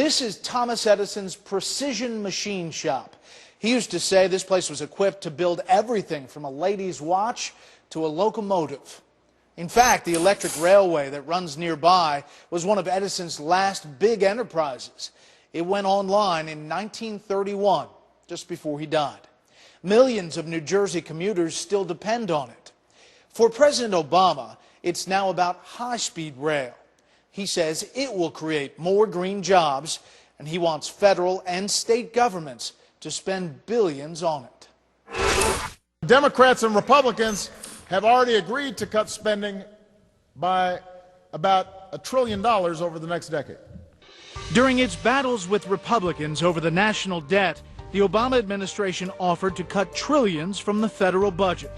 This is Thomas Edison's precision machine shop. He used to say this place was equipped to build everything from a lady's watch to a locomotive. In fact, the electric railway that runs nearby was one of Edison's last big enterprises. It went online in 1931, just before he died. Millions of New Jersey commuters still depend on it. For President Obama, it's now about high-speed rail. He says it will create more green jobs, and he wants federal and state governments to spend billions on it. Democrats and Republicans have already agreed to cut spending by about $1 trillion over the next decade. During its battles with Republicans over the national debt, the Obama administration offered to cut trillions from the federal budget.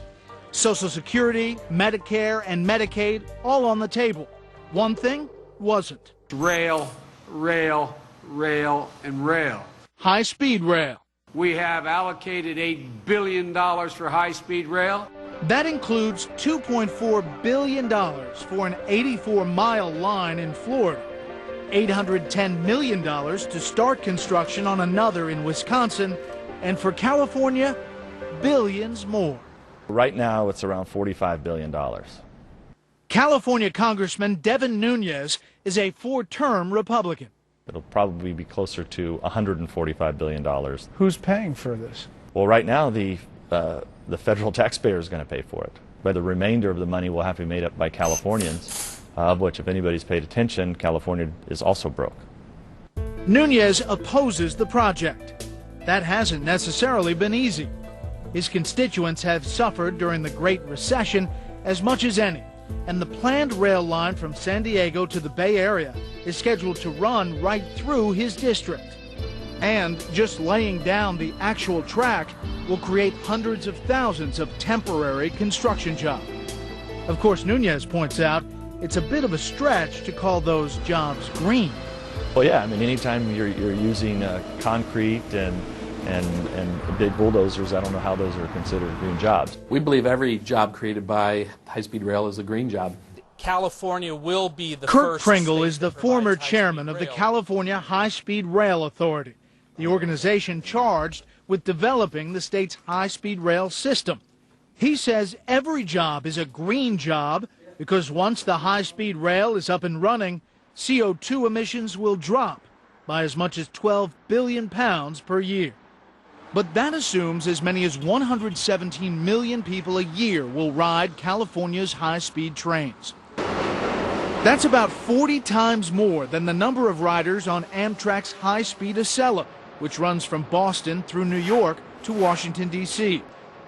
Social Security, Medicare, and Medicaid all on the table. One thing wasn't. Rail, rail, rail, and rail. High-speed rail. We have allocated $8 billion for high-speed rail. That includes $2.4 billion for an 84-mile line in Florida, $810 million to start construction on another in Wisconsin, and for California, billions more. Right now, it's around $45 billion. California Congressman Devin Nunes is a four-term Republican. It'll probably be closer to $145 billion. Who's paying for this? Well, right now, the federal taxpayer is going to pay for it. But the remainder of the money will have to be made up by Californians, of which, if anybody's paid attention, California is also broke. Nunes opposes the project. That hasn't necessarily been easy. His constituents have suffered during the Great Recession as much as any, and the planned rail line from San Diego to the Bay Area is scheduled to run right through his district. And just laying down the actual track will create hundreds of thousands of temporary construction jobs. Of course, Nunes points out it's a bit of a stretch to call those jobs green. Well, yeah, I mean, anytime you're using concrete and big bulldozers, I don't know how those are considered green jobs. We believe every job created by high-speed rail is a green job. California will be the Kurt first. Pringle is the former chairman of the California High-Speed Rail Authority, the organization charged with developing the state's high-speed rail system. He says every job is a green job because once the high-speed rail is up and running, CO2 emissions will drop by as much as 12 billion pounds per year. But that assumes as many as 117 million people a year will ride California's high-speed trains. That's about 40 times more than the number of riders on Amtrak's high-speed Acela, which runs from Boston through New York to Washington, D.C.,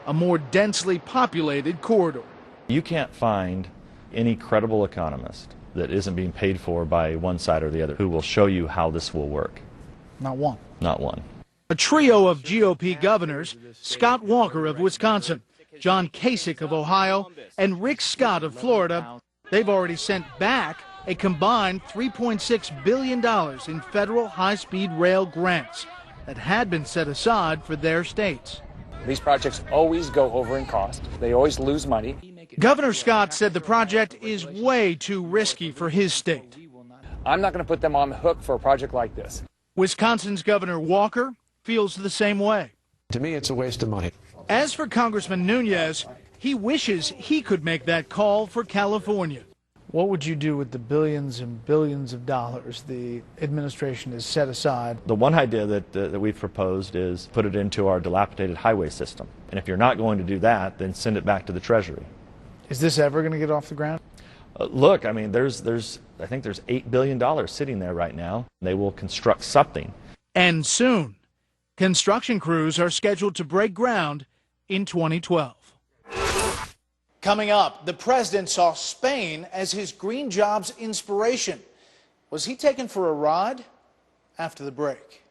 a more densely populated corridor. You can't find any credible economist that isn't being paid for by one side or the other who will show you how this will work. Not one. Not one. A trio of GOP governors, Scott Walker of Wisconsin, John Kasich of Ohio, and Rick Scott of Florida, they've already sent back a combined $3.6 billion in federal high-speed rail grants that had been set aside for their states. These projects always go over in cost. They always lose money. Governor Scott said the project is way too risky for his state. I'm not going to put them on the hook for a project like this. Wisconsin's Governor Walker feels the same way. To me, it's a waste of money. As for Congressman Nunes, he wishes he could make that call for California. What would you do with the billions and billions of dollars the administration has set aside? The one idea that we've proposed is put it into our dilapidated highway system. And if you're not going to do that, then send it back to the Treasury. Is this ever going to get off the ground? Look, I mean, I think there's $8 billion sitting there right now. They will construct something. And soon. Construction crews are scheduled to break ground in 2012. Coming up, the president saw Spain as his green jobs inspiration. Was he taken for a ride? After the break.